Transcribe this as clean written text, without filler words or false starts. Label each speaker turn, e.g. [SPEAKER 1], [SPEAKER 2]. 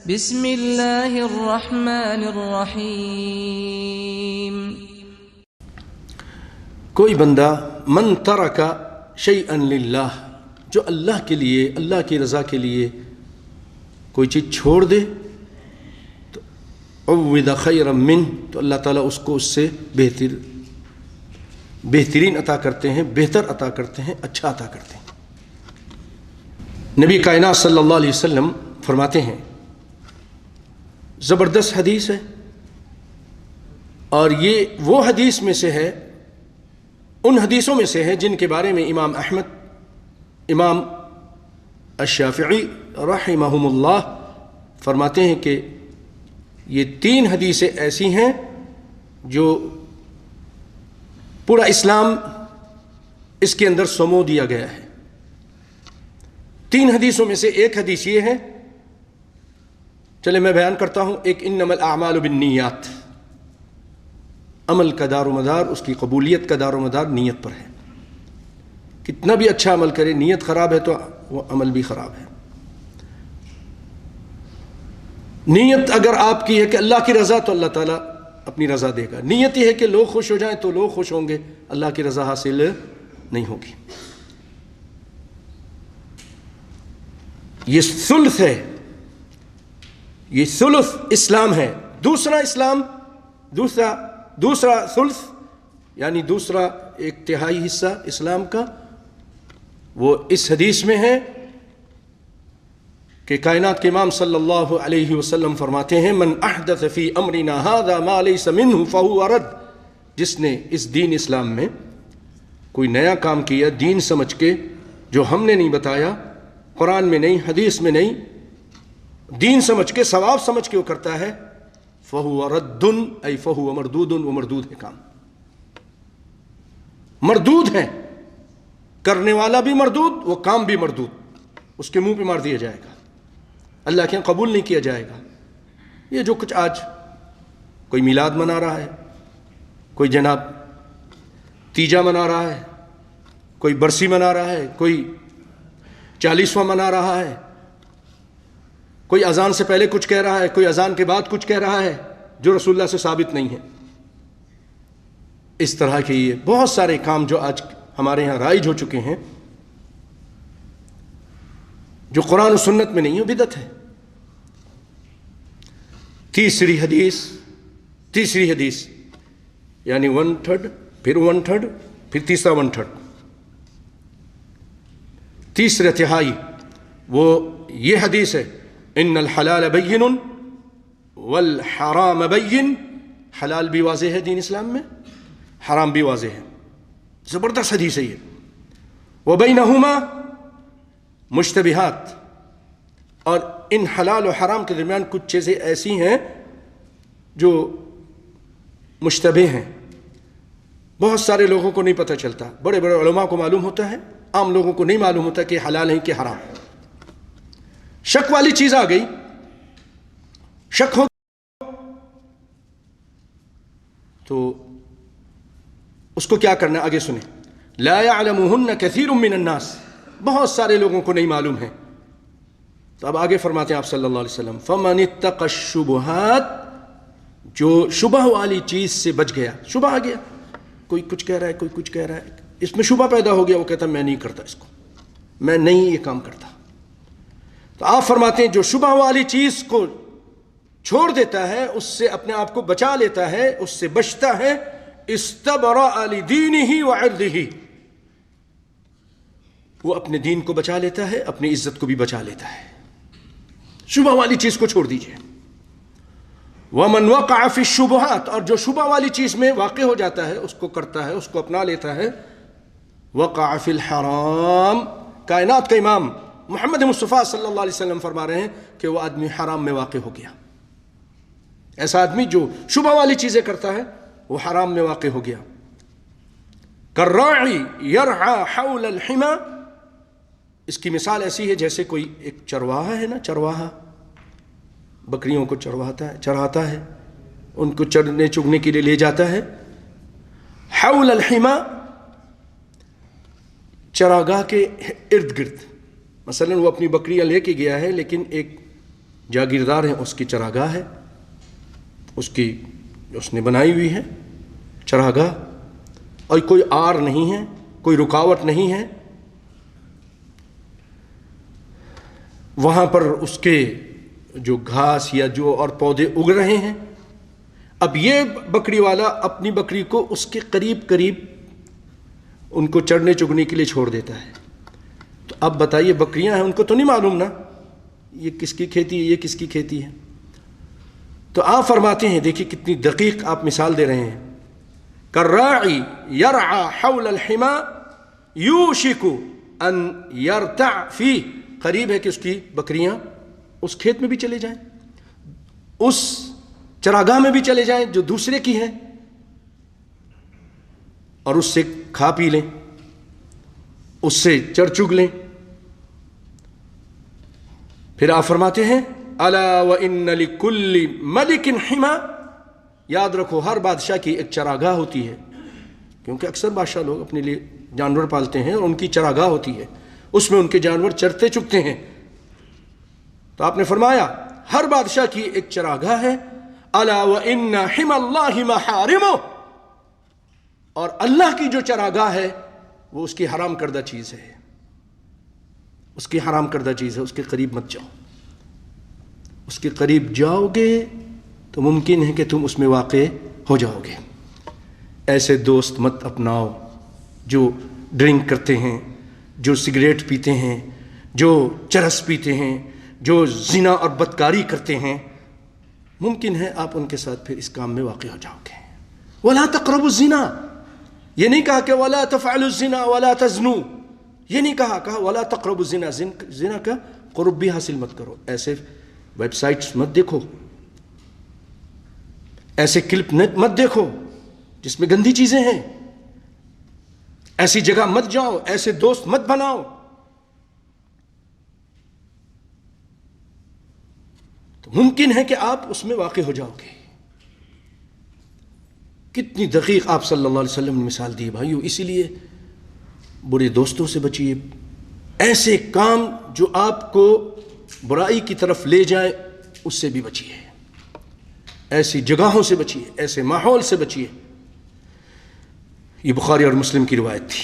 [SPEAKER 1] بسم اللہ الرحمن الرحیم۔
[SPEAKER 2] کوئی بندہ من ترک شیئا للہ، جو اللہ کے لیے، اللہ کی رضا کے لیے کوئی چیز چھوڑ دے تو عوض خیرا منہ، تو اللہ تعالیٰ اس کو اس سے بہترین عطا کرتے ہیں، بہتر عطا کرتے ہیں، اچھا عطا کرتے ہیں۔ نبی کائنات صلی اللہ علیہ وسلم فرماتے ہیں، زبردست حدیث ہے، اور یہ وہ حدیث میں سے ہے، ان حدیثوں میں سے ہے جن کے بارے میں امام احمد، امام الشافعی رحمہم اللہ فرماتے ہیں کہ یہ 3 حدیثیں ایسی ہیں جو پورا اسلام اس کے اندر سمو دیا گیا ہے۔ 3 حدیثوں میں سے ایک حدیث یہ ہے، چلے میں بیان کرتا ہوں۔ ایک انما الاعمال بالنیات، عمل کا دار و مدار، اس کی قبولیت کا دار و مدار نیت پر ہے۔ کتنا بھی اچھا عمل کرے، نیت خراب ہے تو وہ عمل بھی خراب ہے۔ نیت اگر آپ کی ہے کہ اللہ کی رضا، تو اللہ تعالیٰ اپنی رضا دے گا۔ نیت یہ ہے کہ لوگ خوش ہو جائیں تو لوگ خوش ہوں گے، اللہ کی رضا حاصل نہیں ہوگی۔ یہ ثلث ہے، یہ ثلث اسلام ہے۔ دوسرا اسلام، دوسرا ثلث یعنی دوسرا 1/3 حصہ اسلام کا، وہ اس حدیث میں ہے کہ کائنات کے امام صلی اللہ علیہ وسلم فرماتے ہیں، من احدث فی امرنا ھذا ما لیس منہ فہو رد، جس نے اس دین اسلام میں کوئی نیا کام کیا دین سمجھ کے، جو ہم نے نہیں بتایا، قرآن میں نہیں، حدیث میں نہیں، دین سمجھ کے، ثواب سمجھ کے وہ کرتا ہے، فہو رد ای فہو مردود، وہ مردود ہے، کام مردود ہے، کرنے والا بھی مردود، وہ کام بھی مردود، اس کے منہ پہ مار دیا جائے گا، اللہ کے یہاں قبول نہیں کیا جائے گا۔ یہ جو کچھ آج کوئی میلاد منا رہا ہے، کوئی جناب تیجا منا رہا ہے، کوئی برسی منا رہا ہے، کوئی 40واں منا رہا ہے، کوئی اذان سے پہلے کچھ کہہ رہا ہے، کوئی اذان کے بعد کچھ کہہ رہا ہے جو رسول اللہ سے ثابت نہیں ہے۔ اس طرح کے یہ بہت سارے کام جو آج ہمارے ہاں رائج ہو چکے ہیں، جو قرآن و سنت میں نہیں ہے، بدعت ہے۔ تیسری حدیث یعنی 1/3، پھر 1/3، پھر تیسرا 1/3، تیسرا تہائی، وہ یہ حدیث ہے، ان الحلال بین والحرام بین، حلال بھی واضح ہے دین اسلام میں، حرام بھی واضح ہے۔ زبردست حدیث ہے یہ۔ وبینہما مشتبہات، اور ان حلال و حرام کے درمیان کچھ چیزیں ایسی ہیں جو مشتبہ ہیں، بہت سارے لوگوں کو نہیں پتہ چلتا، بڑے بڑے علماء کو معلوم ہوتا ہے، عام لوگوں کو نہیں معلوم ہوتا کہ حلال ہے کہ حرام۔ شک والی چیز آ گئی، شک ہو تو اس کو کیا کرنا، آگے سنیں۔ لا يعلمهن كثير من الناس، بہت سارے لوگوں کو نہیں معلوم ہے۔ تو اب آگے فرماتے ہیں آپ صلی اللہ علیہ وسلم، فمن اتقى الشبہات، جو شبہ والی چیز سے بچ گیا، شبہ آ گیا، کوئی کچھ کہہ رہا ہے، کوئی کچھ کہہ رہا ہے، اس میں شبہ پیدا ہو گیا، وہ کہتا ہے میں نہیں کرتا اس کو، میں نہیں یہ کام کرتا۔ تو آپ فرماتے ہیں جو شبہ والی چیز کو چھوڑ دیتا ہے، اس سے اپنے آپ کو بچا لیتا ہے، اس سے بچتا ہے، استبرأ لدینہ وعرضہ، وہ اپنے دین کو بچا لیتا ہے، اپنی عزت کو بھی بچا لیتا ہے۔ شبہ والی چیز کو چھوڑ دیجئے۔ ومن وقع فی الشبہات، اور جو شبہ والی چیز میں واقع ہو جاتا ہے، اس کو کرتا ہے، اس کو اپنا لیتا ہے، وقع فی الحرام، کائنات کا امام محمد مصطفیٰ صلی اللہ علیہ وسلم فرما رہے ہیں کہ وہ آدمی حرام میں واقع ہو گیا۔ ایسا آدمی جو شبہ والی چیزیں کرتا ہے وہ حرام میں واقع ہو گیا۔ کالراعی یرعی حول الحمی، اس کی مثال ایسی ہے جیسے کوئی ایک چرواہا ہے نا، چرواہا بکریوں کو چراتا ہے، ان کو چرنے چگنے کے لیے لے جاتا ہے، حول الحمی، چراگاہ کے ارد گرد۔ مثلا وہ اپنی بکریاں لے کے گیا ہے، لیکن ایک جاگیردار ہیں، اس کی چراگاہ ہے، اس نے بنائی ہوئی ہے چراگاہ، اور کوئی آر نہیں ہے، کوئی رکاوٹ نہیں ہے، وہاں پر اس کے جو گھاس یا جو اور پودے اگ رہے ہیں. اب یہ بکری والا اپنی بکری کو اس کے قریب قریب ان کو چڑھنے چگنے کے لیے چھوڑ دیتا ہے. تو اب بتائیے بکریاں ہیں، ان کو تو نہیں معلوم نا یہ کس کی کھیتی ہے، یہ کس کی کھیتی ہے. تو آپ فرماتے ہیں، دیکھیے کتنی دقیق آپ مثال دے رہے ہیں. کالراعی یرعی حول الحما یوشک ان یرتع فیہ، قریب ہے کہ اس کی بکریاں اس کھیت میں بھی چلے جائیں، اس چراگاہ میں بھی چلے جائیں جو دوسرے کی ہے، اور اس سے کھا پی لیں، اس سے چر چگ لیں. پھر آپ فرماتے ہیں الا وان لکل ملک حما، یاد رکھو ہر بادشاہ کی ایک چراگاہ ہوتی ہے، کیونکہ اکثر بادشاہ لوگ اپنے لیے جانور پالتے ہیں اور ان کی چراگاہ ہوتی ہے، اس میں ان کے جانور چرتے چگتے ہیں. تو آپ نے فرمایا ہر بادشاہ کی ایک چراگاہ ہے. الا وان حما اللہ محارمہ، اور اللہ کی جو چراگاہ ہے وہ اس کی حرام کردہ چیز ہے، اس کی حرام کردہ چیز ہے، اس کے قریب مت جاؤ. اس کے قریب جاؤ گے تو ممکن ہے کہ تم اس میں واقع ہو جاؤ گے. ایسے دوست مت اپناؤ جو ڈرنک کرتے ہیں، جو سگریٹ پیتے ہیں، جو چرس پیتے ہیں، جو زنا اور بدکاری کرتے ہیں. ممکن ہے آپ ان کے ساتھ پھر اس کام میں واقع ہو جاؤ گے. ولا تقربوا الزنا، یہ نہیں کہا کہ ولا تفعلوا الزنا ولا تزنوا، یہ نہیں کہا ولا تقربوا الزنا، زنا کا قرب بھی حاصل مت کرو. ایسے ویب سائٹس مت دیکھو، ایسے کلپ مت دیکھو جس میں گندی چیزیں ہیں، ایسی جگہ مت جاؤ، ایسے دوست مت بناؤ. تو ممکن ہے کہ آپ اس میں واقع ہو جاؤ گے. کتنی دقیق آپ صلی اللہ علیہ وسلم نے مثال دی بھائیو. اسی لیے برے دوستوں سے بچیے، ایسے کام جو آپ کو برائی کی طرف لے جائے اس سے بھی بچیے، ایسی جگہوں سے بچیے، ایسے ماحول سے بچیے. یہ بخاری اور مسلم کی روایت تھی.